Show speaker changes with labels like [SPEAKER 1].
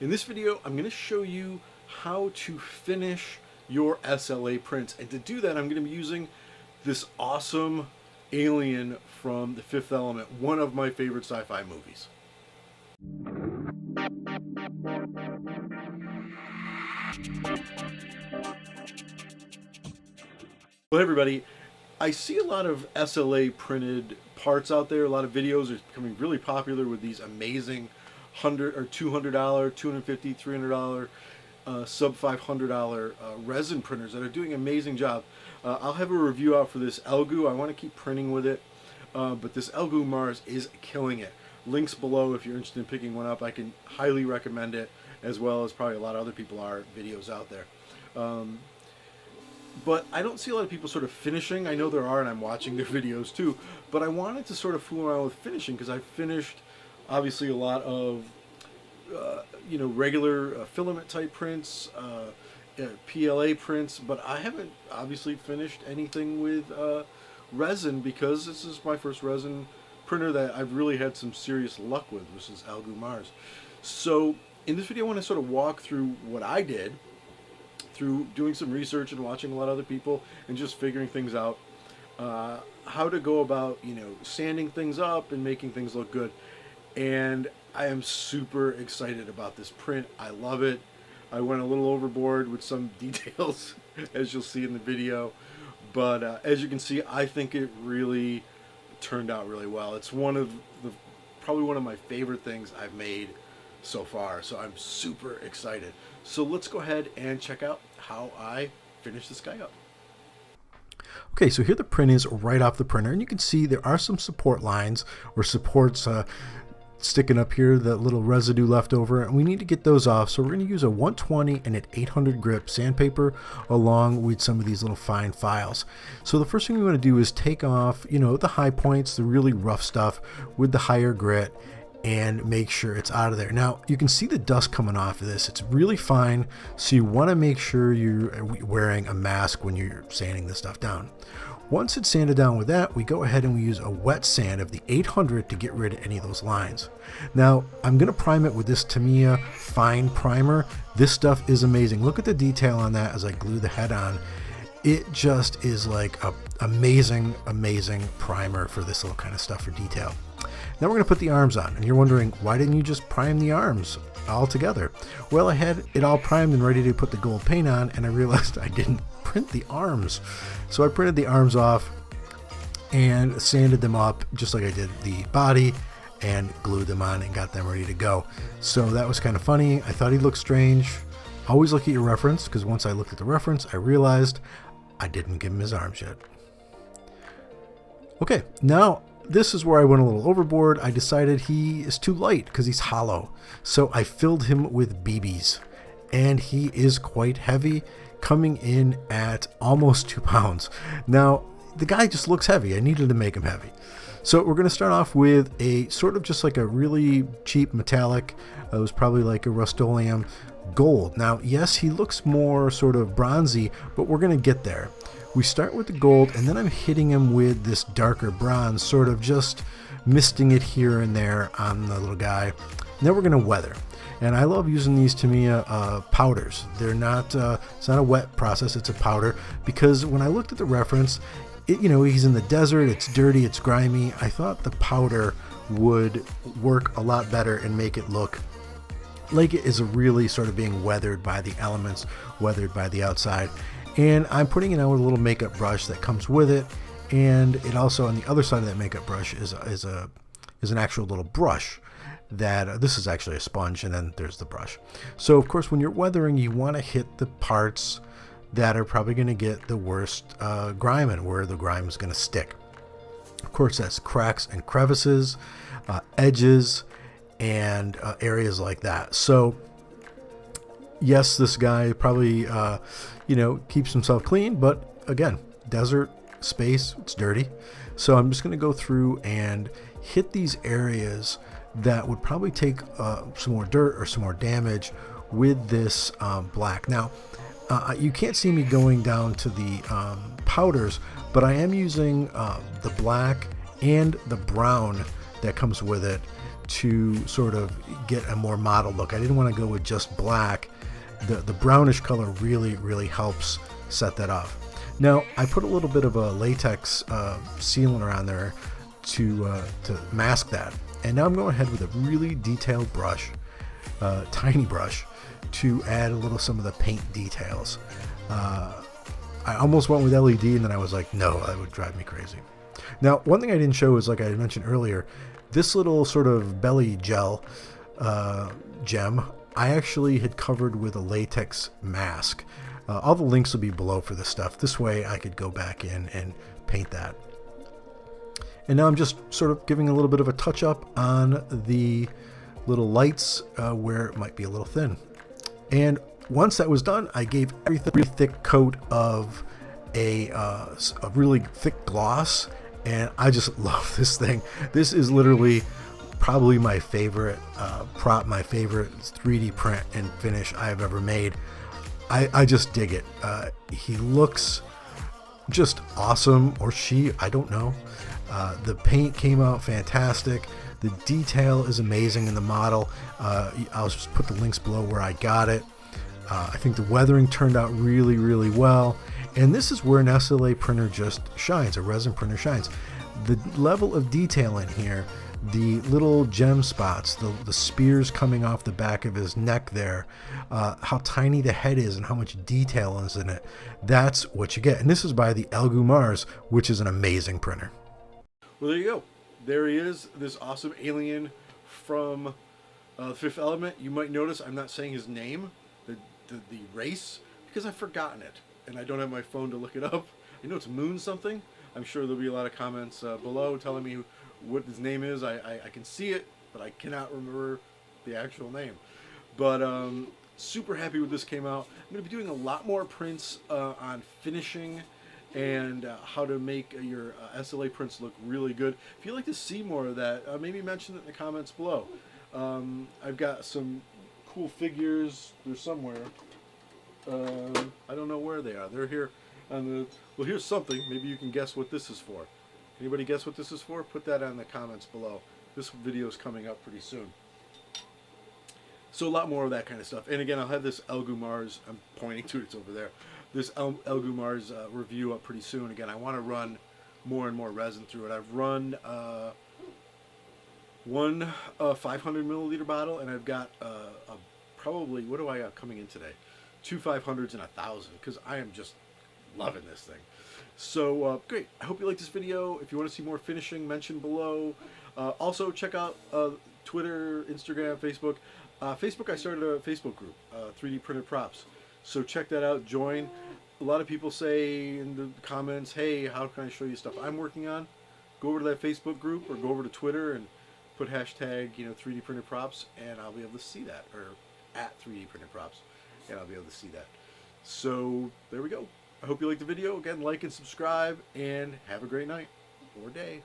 [SPEAKER 1] In this video, I'm going to show you how to finish your SLA prints. And to do that, I'm going to be using this awesome alien from The Fifth Element, one of my favorite sci-fi movies. Well, hey everybody, I see a lot of SLA printed parts out there. A lot of videos are becoming really popular with these amazing $100 or $200, $250, $300, sub $500 resin printers that are doing an amazing job. I'll have a review out for this Elgu. I want to keep printing with it, but this Elgu Mars is killing it. Links below if you're interested in picking one up. I can highly recommend it, as well as probably a lot of other people are videos out there. But I don't see a lot of people sort of finishing. I know there are, and I'm watching their videos too, but I wanted to sort of fool around with finishing because I finished obviously a lot of regular filament type prints, PLA prints, but I haven't obviously finished anything with resin because this is my first resin printer that I've really had some serious luck with, which is Elgu Mars. So in this video I want to sort of walk through what I did through doing some research and watching a lot of other people and just figuring things out, how to go about sanding things up and making things look good. And I am super excited about this print. I love it. I went a little overboard with some details as you'll see in the video, but as you can see, I think it really turned out really well. It's probably one of my favorite things I've made so far, so I'm super excited. So let's go ahead and check out how I finish this guy up.
[SPEAKER 2] Okay, so here the print is right off the printer, and you can see there are some support lines or supports sticking up here, the little residue left over, and we need to get those off. So we're going to use a 120 and an 800 grip sandpaper along with some of these little fine files. So the first thing we want to do is take off the high points, the really rough stuff with the higher grit, and make sure it's out of there. Now you can see the dust coming off of this. It's really fine, so you want to make sure you're wearing a mask when you're sanding this stuff down. Once it's sanded down with that, we go ahead and we use a wet sand of the 800 to get rid of any of those lines. Now I'm going to prime it with this Tamiya fine primer. This stuff is amazing. Look at the detail on that as I glue the head on. It just is like a amazing primer for this little kind of stuff for detail. Now we're going to put the arms on, and you're wondering, why didn't you just prime the arms all together? Well, I had it all primed and ready to put the gold paint on, and I realized I didn't print the arms. So I printed the arms off and sanded them up just like I did the body and glued them on and got them ready to go. So that was kind of funny. I thought he looked strange. Always look at your reference, because once I looked at the reference, I realized I didn't give him his arms yet. Okay, now this is where I went a little overboard. I decided he is too light because he's hollow. So I filled him with BBs, and he is quite heavy, coming in at almost 2 pounds. Now, the guy just looks heavy. I needed to make him heavy. So we're going to start off with a sort of just like a really cheap metallic. It was probably like a Rust-Oleum gold. Now, yes, he looks more sort of bronzy, but we're going to get there. We start with the gold, and then I'm hitting him with this darker bronze, sort of just misting it here and there on the little guy. And then we're going to weather. And I love using these Tamiya powders. They're not, it's not a wet process, it's a powder, because when I looked at the reference, he's in the desert, it's dirty, it's grimy. I thought the powder would work a lot better and make it look like it is really sort of being weathered by the elements, weathered by the outside. And I'm putting it on with a little makeup brush that comes with it, and it also, on the other side of that makeup brush, is an actual little brush. That this is actually a sponge, and then there's the brush. So of course, when you're weathering, you want to hit the parts that are probably going to get the worst grime, and where the grime is going to stick. Of course, that's cracks and crevices, edges, and areas like that. So yes, this guy probably keeps himself clean, but again, desert space, it's dirty. So I'm just going to go through and hit these areas that would probably take some more dirt or some more damage with this black. Now you can't see me going down to the powders, but I am using the black and the brown that comes with it to sort of get a more model look. I didn't want to go with just black. The brownish color really helps set that off. Now I put a little bit of a latex sealant around there to mask that, and now I'm going ahead with a really detailed brush, tiny brush, to add a little some of the paint details. I almost went with LED, and then I was like, no, that would drive me crazy. Now, one thing I didn't show is, like I mentioned earlier, this little sort of belly gel gem, I actually had covered with a latex mask. All the links will be below for this stuff. This way I could go back in and paint that. And now I'm just sort of giving a little bit of a touch up on the little lights where it might be a little thin. And once that was done, I gave everything a really thick coat of a really thick gloss, and I just love this thing. This is literally probably my favorite prop, my favorite 3D print and finish I've ever made. I just dig it. He looks just awesome, or she, I don't know. The paint came out fantastic. The detail is amazing in the model. I'll just put the links below where I got it. I think the weathering turned out really well, and this is where an SLA printer just shines, a resin printer shines. The level of detail in here, the little gem spots, the spears coming off the back of his neck there, how tiny the head is and how much detail is in it, that's what you get. And this is by the Mars, which is an amazing printer.
[SPEAKER 1] Well, there you go. There he is, this awesome alien from Fifth Element. You might notice I'm not saying his name, the race, because I've forgotten it and I don't have my phone to look it up. I know it's Moon something. I'm sure there'll be a lot of comments below telling me what his name is. I can see it, but I cannot remember the actual name. But super happy with this came out. I'm going to be doing a lot more prints on finishing and how to make your SLA prints look really good. If you'd like to see more of that, maybe mention it in the comments below. I've got some cool figures. They're somewhere. I don't know where they are. They're here on the... Well, here's something. Maybe you can guess what this is for. Anybody guess what this is for? Put that in the comments below. This video is coming up pretty soon. So a lot more of that kind of stuff. And again, I'll have this Mars, I'm pointing to it, it's over there. This Mars review up pretty soon. Again, I want to run more and more resin through it. I've run one 500 milliliter bottle, and I've got probably, what do I have coming in today? 2 500s and 1,000, because I am just loving this thing. So great. I hope you like this video. If you want to see more finishing, mention below. Also check out Twitter, Instagram, Facebook. Facebook, I started a Facebook group, 3D Printed Props. So check that out, join. A lot of people say in the comments, hey, how can I show you stuff I'm working on? Go over to that Facebook group or go over to Twitter and put hashtag 3D Printed Props, and I'll be able to see that, or at 3D Printed Props, and I'll be able to see that. So there we go. I hope you liked the video. Again, like and subscribe, and have a great night or day.